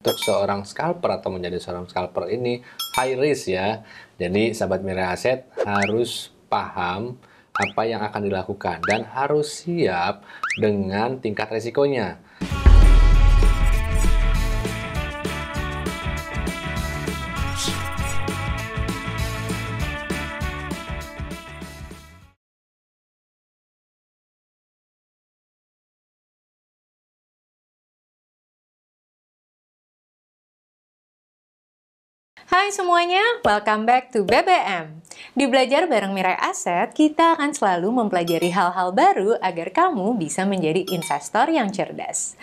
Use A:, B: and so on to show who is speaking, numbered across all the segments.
A: untuk seorang scalper atau menjadi seorang scalper ini high risk ya. Jadi sahabat Mirai Aset harus paham apa yang akan dilakukan dan harus siap dengan tingkat resikonya.
B: Hai semuanya, welcome back to BBM. Di Belajar Bareng Mirai Aset, kita akan selalu mempelajari hal-hal baru agar kamu bisa menjadi investor yang cerdas.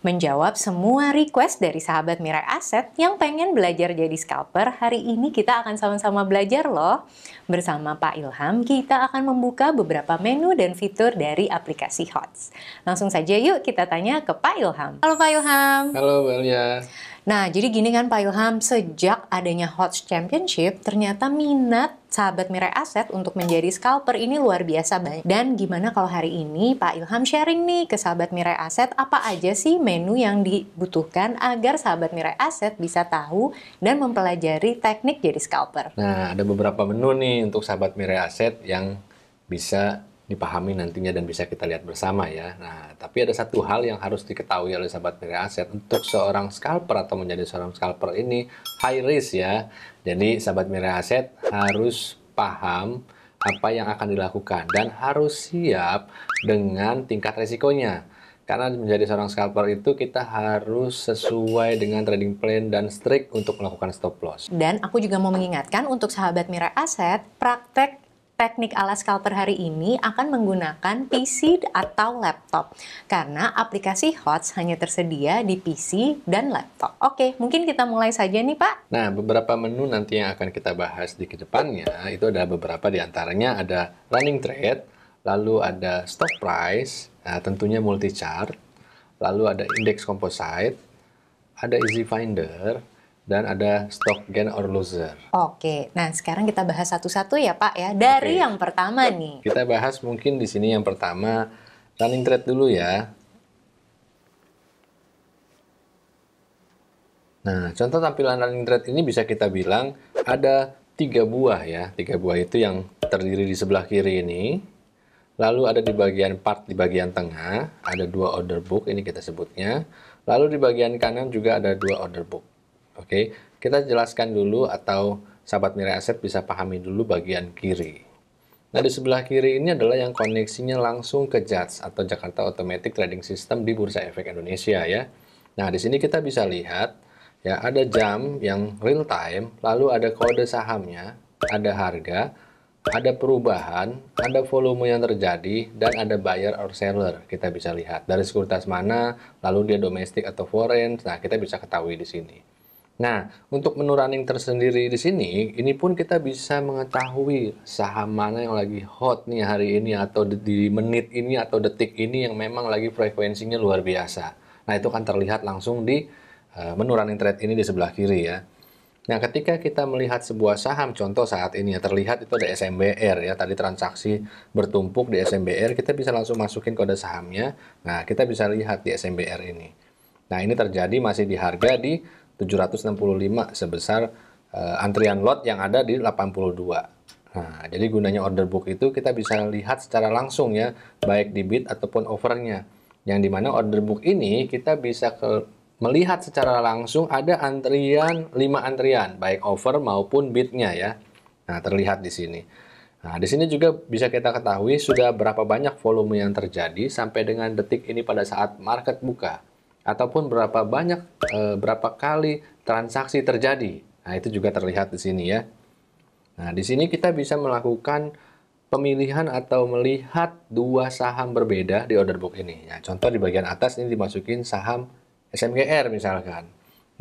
B: Menjawab semua request dari sahabat Mirai Aset yang pengen belajar jadi scalper, hari ini kita akan sama-sama belajar loh. Bersama Pak Ilham, kita akan membuka beberapa menu dan fitur dari aplikasi HOTS. Langsung saja yuk kita tanya ke Pak Ilham. Halo Pak Ilham.
A: Halo Belia.
B: Nah, jadi gini kan Pak Ilham, sejak adanya HOTS Championship, ternyata minat sahabat Mirai Aset untuk menjadi scalper ini luar biasa banyak. Dan gimana kalau hari ini Pak Ilham sharing nih ke sahabat Mirai Aset, apa aja sih menu yang dibutuhkan agar sahabat Mirai Aset bisa tahu dan mempelajari teknik jadi scalper?
A: Nah, ada beberapa menu nih untuk sahabat Mirai Aset yang bisa dipahami nantinya dan bisa kita lihat bersama ya. Nah, tapi ada satu hal yang harus diketahui oleh sahabat Mirai Aset untuk seorang scalper atau menjadi seorang scalper ini high risk ya. Jadi sahabat Mirai Aset harus paham apa yang akan dilakukan dan harus siap dengan tingkat resikonya. Karena menjadi seorang scalper itu kita harus sesuai dengan trading plan dan strict untuk melakukan stop loss.
B: Dan aku juga mau mengingatkan untuk sahabat Mirai Aset, praktek teknik ala scalper hari ini akan menggunakan PC atau laptop. Karena aplikasi HOTS hanya tersedia di PC dan laptop. Oke, mungkin kita mulai saja nih Pak.
A: Nah, beberapa menu nanti yang akan kita bahas di kedepannya, itu ada beberapa di antaranya ada running trade, lalu ada stop price, nah, tentunya multi chart, lalu ada index composite, ada easy finder, dan ada stock gain or loser.
B: Oke, nah sekarang kita bahas satu-satu ya Pak ya. Dari yang pertama nih.
A: Kita bahas mungkin di sini yang pertama running trade dulu ya. Nah, contoh tampilan running trade ini bisa kita bilang ada 3 buah ya. 3 buah itu yang terdiri di sebelah kiri ini. Lalu ada di bagian part di bagian tengah, ada 2 order book ini kita sebutnya. Lalu di bagian kanan juga ada 2 order book. Oke, kita jelaskan dulu atau sahabat Mirai Aset bisa pahami dulu bagian kiri. Nah, di sebelah kiri ini adalah yang koneksinya langsung ke JATS atau Jakarta Automatic Trading System di Bursa Efek Indonesia ya. Nah, di sini kita bisa lihat ya ada jam yang real time, lalu ada kode sahamnya, ada harga, ada perubahan, ada volume yang terjadi, dan ada buyer or seller. Kita bisa lihat dari sekuritas mana, lalu dia domestik atau foreign. Nah, kita bisa ketahui di sini. Nah, untuk menu running tersendiri di sini, ini pun kita bisa mengetahui saham mana yang lagi hot nih hari ini, atau di menit ini atau detik ini yang memang lagi frekuensinya luar biasa. Nah, itu kan terlihat langsung di menu running trade ini di sebelah kiri ya. Nah, ketika kita melihat sebuah saham, contoh saat ini ya, terlihat itu ada SMBR ya, tadi transaksi bertumpuk di SMBR, kita bisa langsung masukin kode sahamnya. Nah, kita bisa lihat di SMBR ini. Nah, ini terjadi masih di harga di 765 sebesar antrian lot yang ada di 82. Nah, jadi gunanya order book itu kita bisa lihat secara langsung ya, baik di bid ataupun overnya. Yang dimana order book ini kita bisa melihat secara langsung ada antrian 5 antrian, baik over maupun bidnya ya. Nah, terlihat di sini. Nah, di sini juga bisa kita ketahui sudah berapa banyak volume yang terjadi sampai dengan detik ini pada saat market buka. Ataupun berapa kali transaksi terjadi. Nah, itu juga terlihat di sini ya. Nah, di sini kita bisa melakukan pemilihan atau melihat 2 saham berbeda di order book ini. Ya, contoh di bagian atas ini dimasukin saham SMGR misalkan.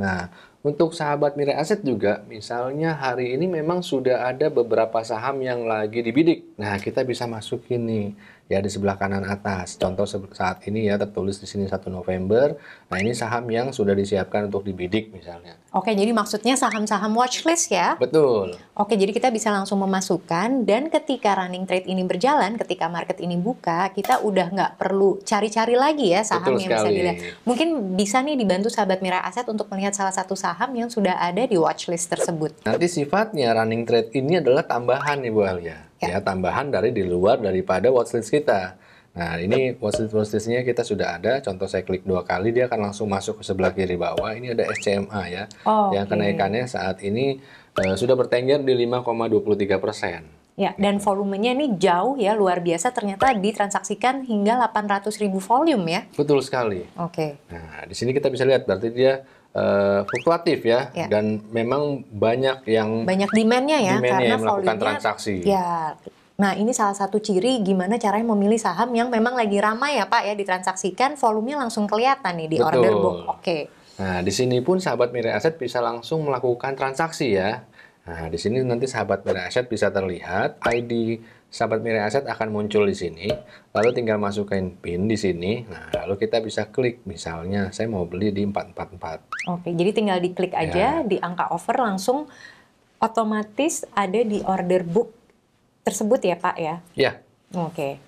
A: Nah, untuk sahabat Mirai Aset juga, misalnya hari ini memang sudah ada beberapa saham yang lagi dibidik. Nah, kita bisa masukin nih, ya di sebelah kanan atas. Contoh saat ini ya tertulis di sini 1 November. Nah, ini saham yang sudah disiapkan untuk dibidik misalnya.
B: Oke, jadi maksudnya saham-saham watchlist ya?
A: Betul.
B: Oke, jadi kita bisa langsung memasukkan dan ketika running trade ini berjalan, ketika market ini buka, kita udah nggak perlu cari-cari lagi ya saham
A: Betul
B: yang bisa
A: sekali.
B: dilihat. Mungkin bisa nih dibantu sahabat Mirai Aset untuk melihat salah satu saham yang sudah ada di watchlist tersebut.
A: Nanti sifatnya running trade ini adalah tambahan nih Bu Alia. Ya, tambahan dari di luar daripada watchlist kita. Nah, ini watchlist-watchlistnya kita sudah ada. Contoh saya klik 2 kali, dia akan langsung masuk ke sebelah kiri bawah. Ini ada SCMA ya. Yang kenaikannya saat ini sudah bertengger di 5,23%.
B: Ya, dan volumenya ini jauh ya, luar biasa. Ternyata ditransaksikan hingga 800.000 volume ya.
A: Betul sekali.
B: Oke.
A: Nah, di sini kita bisa lihat berarti dia fluktuatif ya, dan memang banyak
B: demand-nya ya, karena
A: yang melakukan
B: volumenya
A: transaksi.
B: ya. Nah, ini salah satu ciri gimana caranya memilih saham yang memang lagi ramai ya Pak ya, ditransaksikan, volumenya langsung kelihatan nih di order book. Oke.
A: Nah, di sini pun sahabat Mirai Aset bisa langsung melakukan transaksi ya. Nah, di sini nanti sahabat Mirai Aset bisa terlihat, ID sahabat Mirai Aset akan muncul di sini, lalu tinggal masukin PIN di sini. Nah, lalu kita bisa klik, misalnya saya mau beli di 444.
B: Oke, jadi tinggal diklik aja di angka offer, langsung otomatis ada di order book tersebut ya Pak ya?
A: Ya.
B: Oke.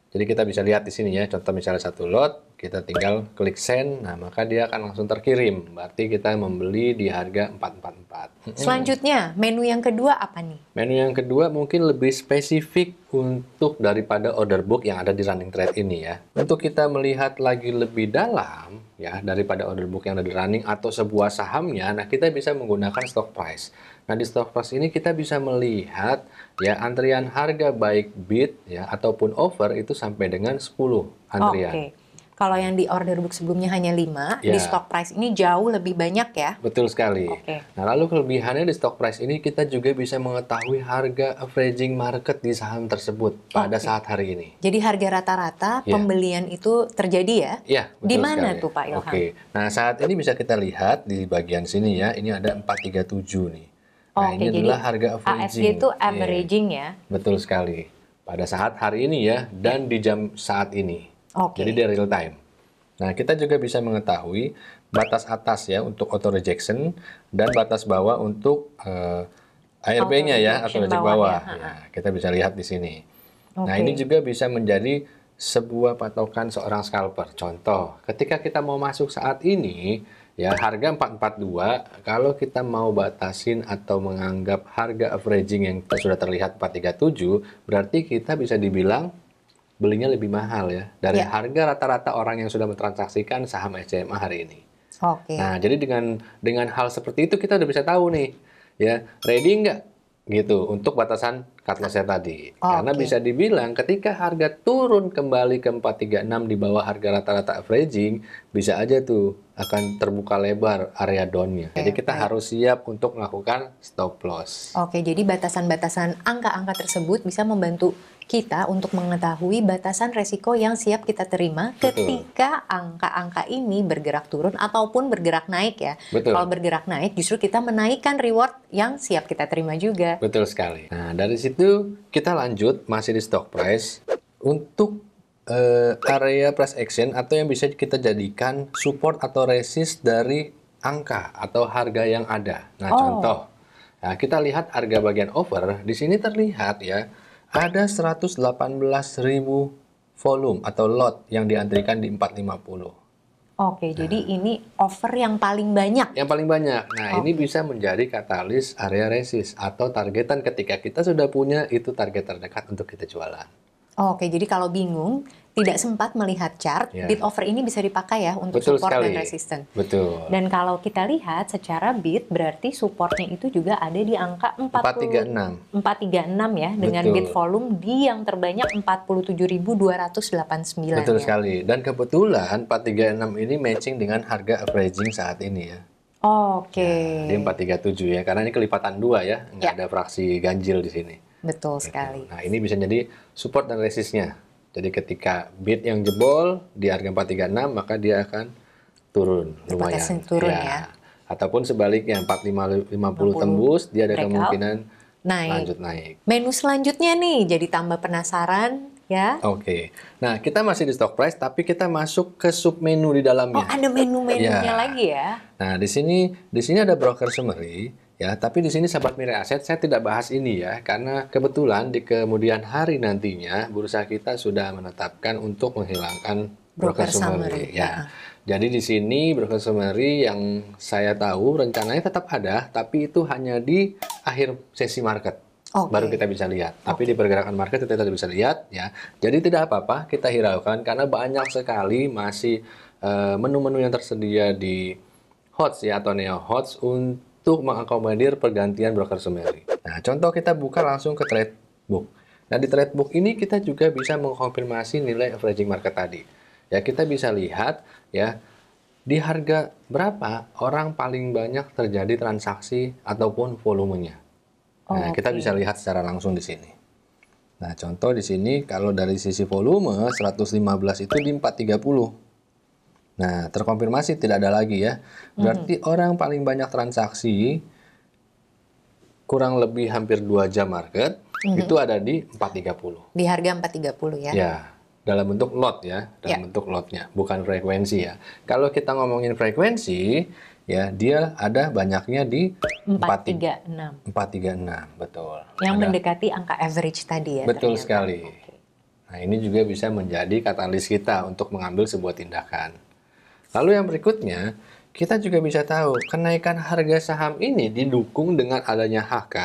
A: Jadi kita bisa lihat di sini ya, contoh misalnya 1 lot, kita tinggal klik send, nah maka dia akan langsung terkirim. Berarti kita membeli di harga 444.
B: Selanjutnya, menu yang kedua apa nih?
A: Menu yang kedua mungkin lebih spesifik untuk daripada order book yang ada di running trade ini ya. Untuk kita melihat lagi lebih dalam ya daripada order book yang ada di running atau sebuah sahamnya, nah kita bisa menggunakan stock price. Nah, di stock price ini kita bisa melihat ya antrian harga baik bid ya ataupun offer itu sampai dengan 10 antrian.
B: Oke. Kalau yang di order book sebelumnya hanya 5,
A: Ya.
B: di stock price ini jauh lebih banyak ya?
A: Betul sekali.
B: Oke.
A: Nah, lalu kelebihannya di stock price ini kita juga bisa mengetahui harga averaging market di saham tersebut pada saat hari ini.
B: Jadi harga rata-rata pembelian itu terjadi ya?
A: Iya, betul
B: Di mana
A: sekali.
B: tuh Pak Ilham?
A: Oke. Nah, saat ini bisa kita lihat di bagian sini ya, ini ada 437 nih. Nah, ini
B: jadi
A: adalah harga averaging.
B: ASG itu
A: Iya,
B: averaging ya?
A: betul sekali. Pada saat hari ini ya, dan di jam saat ini.
B: Oke.
A: Jadi dia real time. Nah, kita juga bisa mengetahui batas atas ya untuk auto rejection dan batas bawah untuk ARB-nya ya atau reject bawah. Ya, kita bisa lihat di sini. Nah, ini juga bisa menjadi sebuah patokan seorang scalper. Contoh, ketika kita mau masuk saat ini, ya harga 442, kalau kita mau batasin atau menganggap harga averaging yang sudah terlihat 437, berarti kita bisa dibilang belinya lebih mahal ya dari harga rata-rata orang yang sudah mentransaksikan saham SCMA hari ini.
B: Oke.
A: Nah, jadi dengan hal seperti itu kita udah bisa tahu nih, ya ready nggak gitu untuk batasan cut loss-nya tadi. Karena bisa dibilang ketika harga turun kembali ke 436 di bawah harga rata-rata averaging, bisa aja tuh akan terbuka lebar area down-nya. Jadi kita harus siap untuk melakukan stop loss.
B: Oke, jadi batasan-batasan angka-angka tersebut bisa membantu kita untuk mengetahui batasan resiko yang siap kita terima ketika angka-angka ini bergerak turun ataupun bergerak naik ya.
A: Betul.
B: Kalau bergerak naik justru kita menaikkan reward yang siap kita terima juga.
A: Betul sekali. Nah, dari situ kita lanjut masih di stock price untuk area price action atau yang bisa kita jadikan support atau resist dari angka atau harga yang ada. Nah, contoh, nah, kita lihat harga bagian over di sini terlihat ya ada 118.000 volume atau lot yang diantrikan di 450.
B: Oke, jadi ini offer yang paling banyak.
A: Yang paling banyak. Nah, ini bisa menjadi katalis area resist atau targetan ketika kita sudah punya itu target terdekat untuk kita jualan.
B: Oke, jadi kalau bingung, tidak sempat melihat chart, bid offer ini bisa dipakai ya untuk support dan resisten.
A: Betul.
B: Dan kalau kita lihat secara bid, berarti supportnya itu juga ada di angka 436 ya, dengan bid volume di yang terbanyak 47.289.
A: Betul
B: ya.
A: sekali. Dan kebetulan 436 ini matching dengan harga averaging saat ini ya.
B: Oke.
A: Di 437 ya, karena ini kelipatan 2 ya, nggak ada fraksi ganjil di sini.
B: Betul sekali.
A: Nah, ini bisa jadi support dan resistnya. Jadi ketika bid yang jebol di harga 436, maka dia akan turun lumayan.
B: Turun ya.
A: Ataupun sebaliknya 4550 tembus, dia ada kemungkinan
B: naik.
A: lanjut naik.
B: Menu selanjutnya nih, jadi tambah penasaran. ya.
A: Oke. Nah, kita masih di stock price, tapi kita masuk ke submenu di
B: Oh,
A: dalamnya.
B: ada menu-menunya
A: Ya.
B: lagi ya.
A: Nah, di sini ada broker summary, ya. Tapi di sini sahabat Mirai Aset saya tidak bahas ini ya, karena kebetulan di kemudian hari nantinya bursa kita sudah menetapkan untuk menghilangkan broker summary. Ya. Jadi di sini broker summary yang saya tahu rencananya tetap ada, tapi itu hanya di akhir sesi market. Baru kita bisa lihat. Tapi di pergerakan market kita tidak bisa lihat ya. Jadi tidak apa-apa kita hiraukan karena banyak sekali masih menu-menu yang tersedia di HOTS ya atau Neo HOTS untuk mengakomodir pergantian broker summary. Nah, contoh kita buka langsung ke trade book. Nah, di trade book ini kita juga bisa mengkonfirmasi nilai averaging market tadi. Ya, kita bisa lihat ya di harga berapa orang paling banyak terjadi transaksi ataupun volumenya. Nah, kita bisa lihat secara langsung di sini. Nah, contoh di sini kalau dari sisi volume 115 itu di 430. Nah, terkonfirmasi tidak ada lagi ya. Berarti orang paling banyak transaksi kurang lebih hampir 2 jam market itu ada di 430.
B: Di harga 430 ya.
A: Ya, dalam bentuk lot ya, dalam bentuk lotnya, bukan frekuensi ya. Kalau kita ngomongin frekuensi, ya dia ada banyaknya di
B: 436.
A: 436, betul.
B: Yang mendekati angka average tadi ya.
A: Betul
B: ternyata.
A: sekali. Nah, ini juga bisa menjadi katalis kita untuk mengambil sebuah tindakan. Lalu yang berikutnya, kita juga bisa tahu kenaikan harga saham ini didukung dengan adanya HK,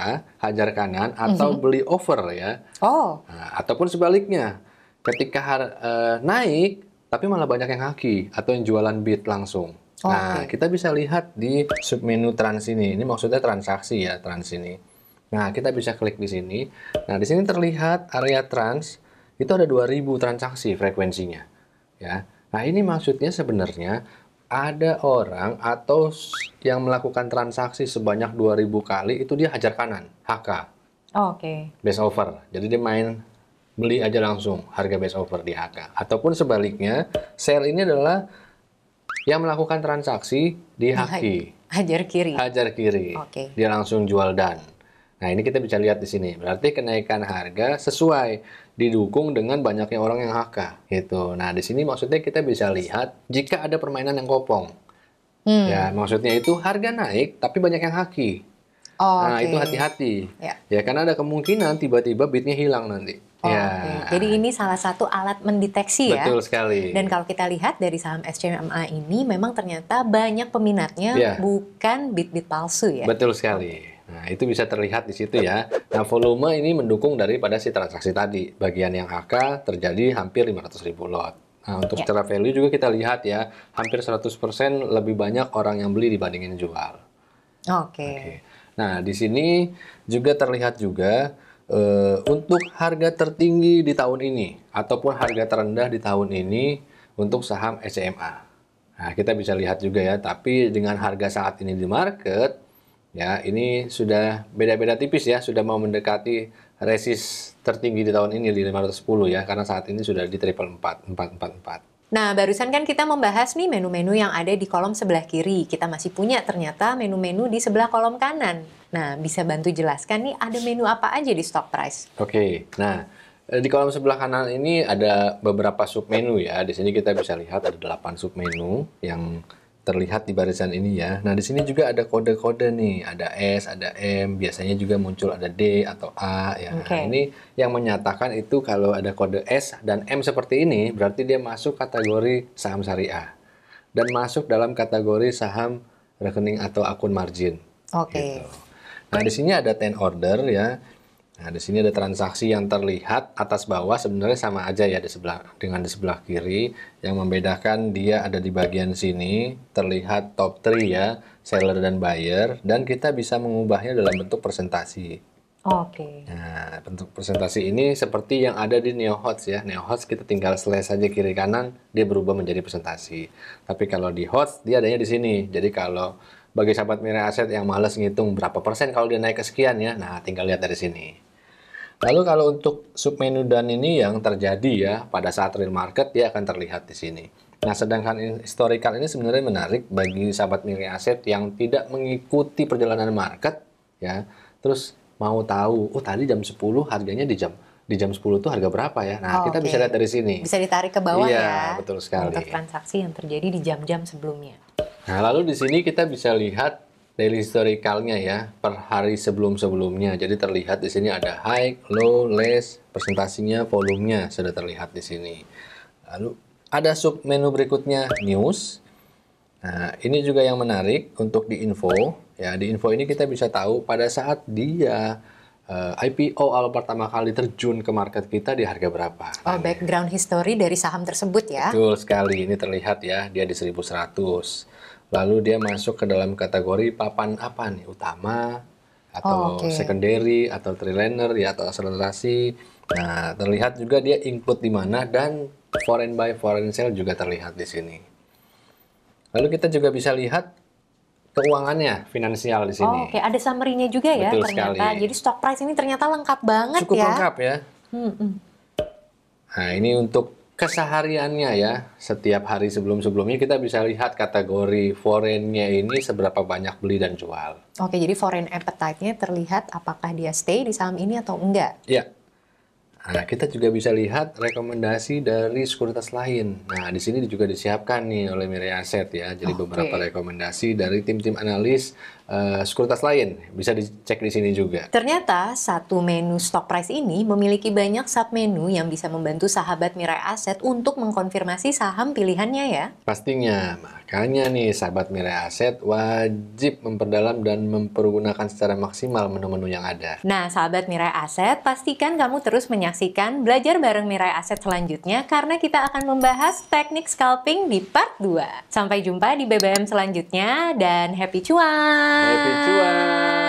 A: hajar kanan, atau beli over ya. Nah, ataupun sebaliknya, ketika naik, tapi malah banyak yang haki atau yang jualan bid langsung. Nah, kita bisa lihat di submenu trans ini. Ini maksudnya transaksi ya, trans ini. Nah, kita bisa klik di sini. Nah, di sini terlihat area trans itu ada 2000 transaksi frekuensinya. Ya. Nah, ini maksudnya sebenarnya ada orang atau yang melakukan transaksi sebanyak 2000 kali itu dia hajar kanan, HK. Base over. Jadi dia main beli aja langsung harga base over di HK. Ataupun sebaliknya, sell ini adalah yang melakukan transaksi di haki.
B: Hajar kiri.
A: Hajar kiri. Dia langsung jual dan. Nah, ini kita bisa lihat di sini. Berarti kenaikan harga sesuai didukung dengan banyaknya orang yang HK gitu. Nah, di sini maksudnya kita bisa lihat jika ada permainan yang kopong. Ya, maksudnya itu harga naik tapi banyak yang haki. Nah, itu hati-hati. Ya, karena ada kemungkinan tiba-tiba bidnya hilang nanti.
B: Jadi ini salah satu alat mendeteksi ya.
A: Betul sekali.
B: Dan kalau kita lihat dari saham SCMA ini memang ternyata banyak peminatnya bukan bit-bit palsu ya.
A: Betul sekali. Nah, itu bisa terlihat di situ ya. Nah, volume ini mendukung daripada si transaksi tadi. Bagian yang HK terjadi hampir 500.000 lot. Nah, untuk secara value juga kita lihat ya, hampir 100% lebih banyak orang yang beli dibandingin jual. Nah, di sini juga terlihat juga untuk harga tertinggi di tahun ini ataupun harga terendah di tahun ini untuk saham SCMA. Nah, kita bisa lihat juga ya, tapi dengan harga saat ini di market ya, ini sudah beda-beda tipis ya, sudah mau mendekati resist tertinggi di tahun ini di 510 ya, karena saat ini sudah di triple 444.
B: Nah, barusan kan kita membahas nih menu-menu yang ada di kolom sebelah kiri. Kita masih punya ternyata menu-menu di sebelah kolom kanan. Nah, bisa bantu jelaskan nih ada menu apa aja di stock price?
A: Nah di kolom sebelah kanan ini ada beberapa submenu ya. Di sini kita bisa lihat ada 8 submenu yang terlihat di barisan ini ya. Nah, di sini juga ada kode-kode nih, ada S, ada M, biasanya juga muncul ada D atau A ya. Nah, ini yang menyatakan itu kalau ada kode S dan M seperti ini, berarti dia masuk kategori saham syariah dan masuk dalam kategori saham rekening atau akun margin. Gitu. Nah, di sini ada 10 order ya. Nah, di sini ada transaksi yang terlihat atas bawah sebenarnya sama aja ya di sebelah kiri. Yang membedakan dia ada di bagian sini, terlihat top 3 ya, seller dan buyer, dan kita bisa mengubahnya dalam bentuk presentasi. Nah, bentuk presentasi ini seperti yang ada di Neo HOTS ya. Neo HOTS kita tinggal slash saja kiri kanan, dia berubah menjadi presentasi. Tapi kalau di HOTS dia adanya di sini. Jadi kalau bagi sahabat Mirai Aset yang malas ngitung berapa persen kalau dia naik ke sekian ya, nah tinggal lihat dari sini. Lalu kalau untuk submenu dan ini yang terjadi ya pada saat real market dia akan terlihat di sini. Nah, sedangkan historical ini sebenarnya menarik bagi sahabat Mirai Aset yang tidak mengikuti perjalanan market ya. Terus mau tahu, oh tadi jam 10 harganya di jam di jam 10 tuh harga berapa ya. Nah, kita
B: Oke.
A: bisa lihat dari sini.
B: Bisa ditarik ke bawah
A: Iya,
B: ya.
A: betul sekali.
B: Untuk transaksi yang terjadi di jam-jam sebelumnya.
A: Nah, lalu di sini kita bisa lihat daily historicalnya ya, per hari sebelum-sebelumnya. Jadi terlihat di sini ada high, low, less, presentasinya, volumenya sudah terlihat di sini. Lalu ada sub menu berikutnya news. Nah, ini juga yang menarik untuk di info. Ya, di info ini kita bisa tahu pada saat dia IPO awal pertama kali terjun ke market kita di harga berapa.
B: Oh, background history dari saham tersebut ya.
A: Betul sekali, ini terlihat ya, dia di 1100. Lalu dia masuk ke dalam kategori papan apa nih? Utama, atau secondary, atau triliner, ya, atau akselerasi. Nah, terlihat juga dia include di mana, dan foreign buy, foreign sell juga terlihat di sini. Lalu kita juga bisa lihat keuangannya, finansial di sini.
B: Oke, ada summary-nya juga ya.
A: Betul
B: ternyata.
A: sekali.
B: Jadi stock price ini ternyata lengkap banget
A: Cukup
B: ya.
A: lengkap ya. Nah, ini untuk kesehariannya ya. Setiap hari sebelum-sebelumnya kita bisa lihat kategori foreign-nya ini seberapa banyak beli dan jual.
B: Oke, jadi foreign appetite-nya terlihat apakah dia stay di saham ini atau enggak.
A: Ya. Nah, kita juga bisa lihat rekomendasi dari sekuritas lain. Nah, di sini juga disiapkan nih oleh Mirai Asset ya. Jadi beberapa rekomendasi dari tim-tim analis sekuritas lain. Bisa dicek di sini juga.
B: Ternyata satu menu stock price ini memiliki banyak submenu yang bisa membantu sahabat Mirai Asset untuk mengkonfirmasi saham pilihannya ya.
A: Pastinya, makanya nih sahabat Mirai Asset wajib memperdalam dan mempergunakan secara maksimal menu-menu yang ada.
B: Nah, sahabat Mirai Asset, pastikan kamu terus menyaksikan Belajar Bareng Mirai Asset selanjutnya karena kita akan membahas teknik scalping di part 2. Sampai jumpa di BBM selanjutnya dan happy cuan!
A: Happy cuan!